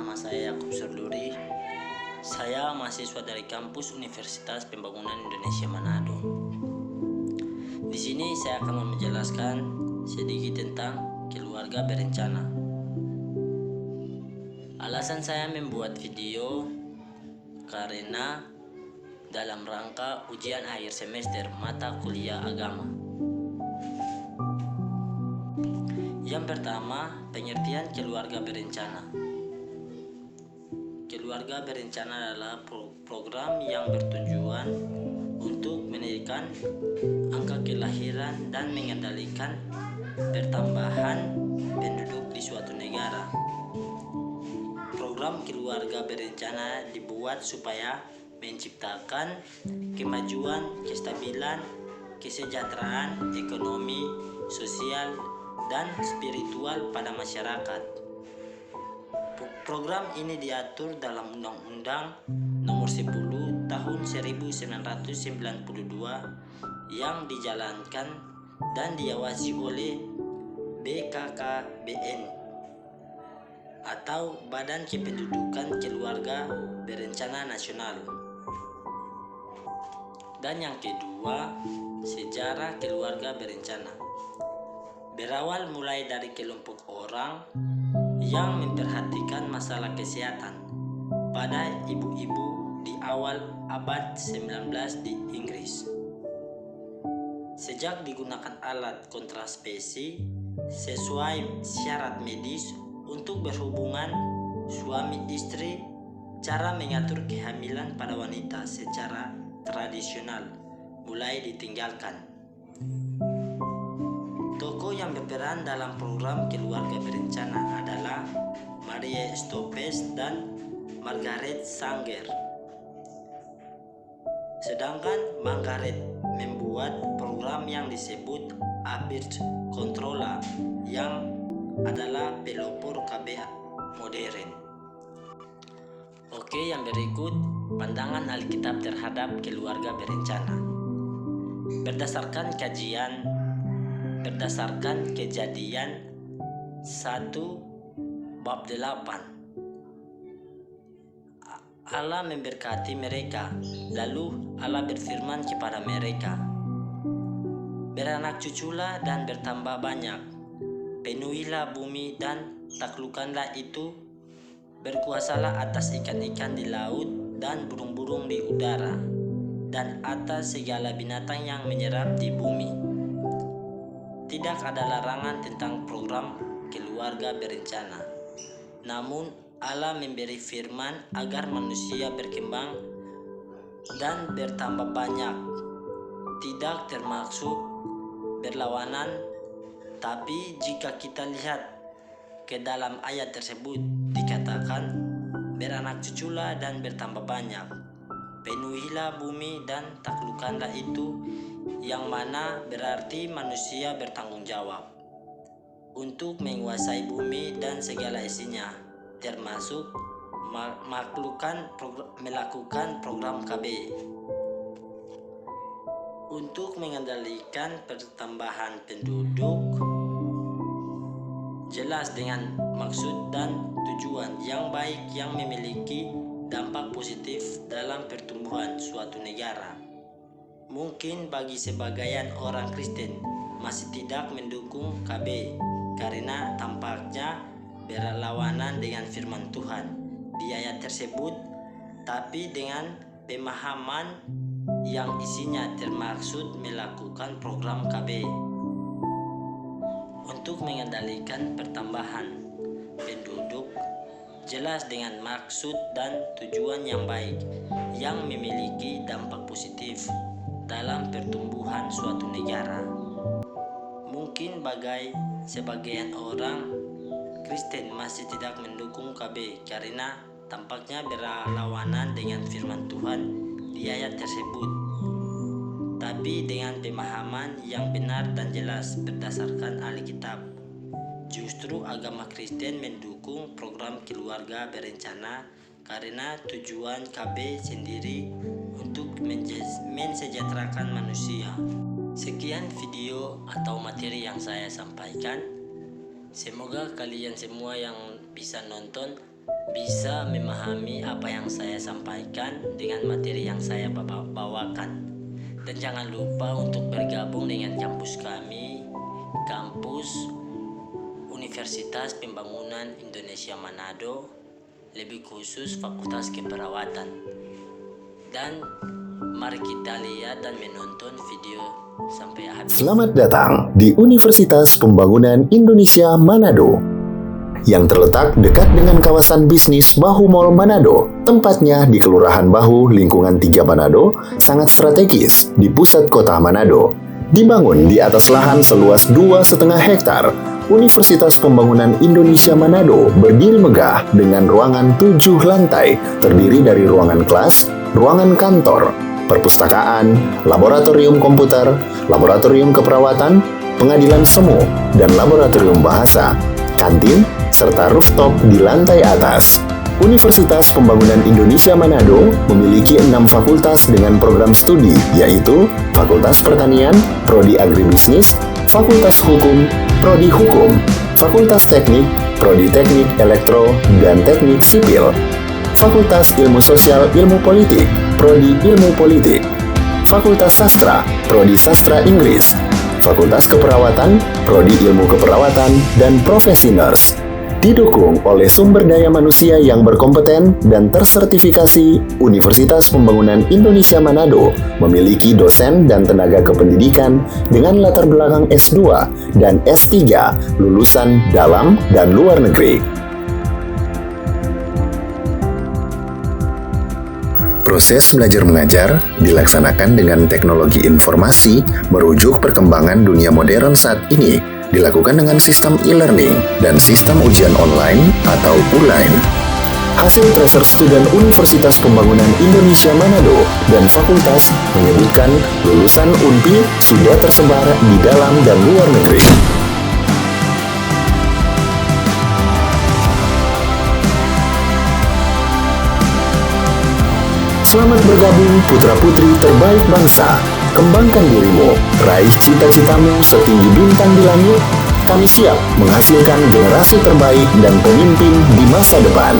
Nama saya Yakub Serduri. Saya mahasiswa dari kampus Universitas Pembangunan Indonesia Manado. Di sini saya akan menjelaskan sedikit tentang keluarga berencana. Alasan saya membuat video karena dalam rangka ujian akhir semester mata kuliah agama. Yang pertama, pengertian keluarga berencana. Keluarga berencana adalah program yang bertujuan untuk menaikkan angka kelahiran dan mengendalikan pertambahan penduduk di suatu negara. Program keluarga berencana dibuat supaya menciptakan kemajuan, kestabilan, kesejahteraan ekonomi, sosial, dan spiritual pada masyarakat. Program ini diatur dalam Undang-Undang Nomor 10 Tahun 1992 yang dijalankan dan diawasi oleh BKKBN atau Badan Kependudukan Keluarga Berencana Nasional. Dan yang kedua, sejarah keluarga berencana. Berawal mulai dari kelompok orang yang memperhatikan masalah kesehatan pada ibu-ibu di awal abad 19 di Inggris. Sejak digunakan alat kontrasepsi sesuai syarat medis untuk berhubungan suami istri, cara mengatur kehamilan pada wanita secara tradisional mulai ditinggalkan. Tokoh yang berperan dalam program keluarga berencana adalah Marie Stopes dan Margaret Sanger. Sedangkan Margaret membuat program yang disebut Birth Control yang adalah pelopor KB modern. Oke, yang berikut pandangan Alkitab terhadap keluarga berencana. Berdasarkan Kejadian 1 bab 8. Allah memberkati mereka, lalu Allah berfirman kepada mereka, "Beranak cuculah dan bertambah banyak, penuhilah bumi dan taklukkanlah itu, berkuasalah atas ikan-ikan di laut dan burung-burung di udara, dan atas segala binatang yang menyerap di bumi." Tidak ada larangan tentang program keluarga berencana. Namun Allah memberi firman agar manusia berkembang dan bertambah banyak, tidak termaksud berlawanan. Tapi jika kita lihat ke dalam ayat tersebut, dikatakan beranak cuculah dan bertambah banyak, penuhilah bumi dan taklukkanlah itu, yang mana berarti manusia bertanggung jawab untuk menguasai bumi dan segala isinya, termasuk melakukan program KB untuk mengendalikan pertambahan penduduk, jelas dengan maksud dan tujuan yang baik yang memiliki dampak positif dalam pertumbuhan suatu negara. Mungkin bagi sebagian orang Kristen masih tidak mendukung KB karena tampaknya berlawanan dengan firman Tuhan di ayat tersebut, tapi dengan pemahaman yang isinya termaksud melakukan program KB untuk mengendalikan pertambahan penduduk, jelas dengan maksud dan tujuan yang baik yang memiliki dampak positif dalam pertumbuhan suatu negara. Mungkin bagi sebagian orang Kristen masih tidak mendukung KB karena tampaknya berlawanan dengan firman Tuhan di ayat tersebut. Tapi dengan pemahaman yang benar dan jelas berdasarkan Alkitab, justru agama Kristen mendukung program keluarga berencana karena tujuan KB sendiri untuk mensejahterakan manusia. Sekian video atau materi yang saya sampaikan. Semoga kalian semua yang bisa nonton bisa memahami apa yang saya sampaikan dengan materi yang saya bawakan. Dan jangan lupa untuk bergabung dengan kampus kami, kampus Universitas Pembangunan Indonesia Manado, lebih khusus Fakultas Keperawatan. Dan mari kita lihat dan menonton video sampai habis. Selamat datang di Universitas Pembangunan Indonesia Manado yang terletak dekat dengan kawasan bisnis Bahu Mall Manado. Tempatnya di Kelurahan Bahu, Lingkungan 3 Manado, sangat strategis di pusat kota Manado. Dibangun di atas lahan seluas 2,5 hektar, Universitas Pembangunan Indonesia Manado berdiri megah dengan ruangan 7 lantai, terdiri dari ruangan kelas, ruangan kantor, perpustakaan, laboratorium komputer, laboratorium keperawatan, pengadilan semu, dan laboratorium bahasa, kantin, serta rooftop di lantai atas. Universitas Pembangunan Indonesia Manado memiliki 6 fakultas dengan program studi, yaitu Fakultas Pertanian, Prodi Agribisnis, Fakultas Hukum, Prodi Hukum, Fakultas Teknik, Prodi Teknik Elektro dan Teknik Sipil, Fakultas Ilmu Sosial Ilmu Politik, Prodi Ilmu Politik, Fakultas Sastra, Prodi Sastra Inggris, Fakultas Keperawatan, Prodi Ilmu Keperawatan, dan Profesi Nurse. Didukung oleh sumber daya manusia yang berkompeten dan tersertifikasi, Universitas Pembangunan Indonesia Manado memiliki dosen dan tenaga kependidikan dengan latar belakang S2 dan S3 lulusan dalam dan luar negeri. Proses belajar mengajar dilaksanakan dengan teknologi informasi merujuk perkembangan dunia modern saat ini, dilakukan dengan sistem e-learning dan sistem ujian online atau ULAIN. Hasil tracer student Universitas Pembangunan Indonesia Manado dan fakultas menyebutkan lulusan UNPI sudah tersebar di dalam dan luar negeri. Selamat bergabung putra-putri terbaik bangsa. Kembangkan dirimu, raih cita-citamu setinggi bintang di langit. Kami siap menghasilkan generasi terbaik dan pemimpin di masa depan.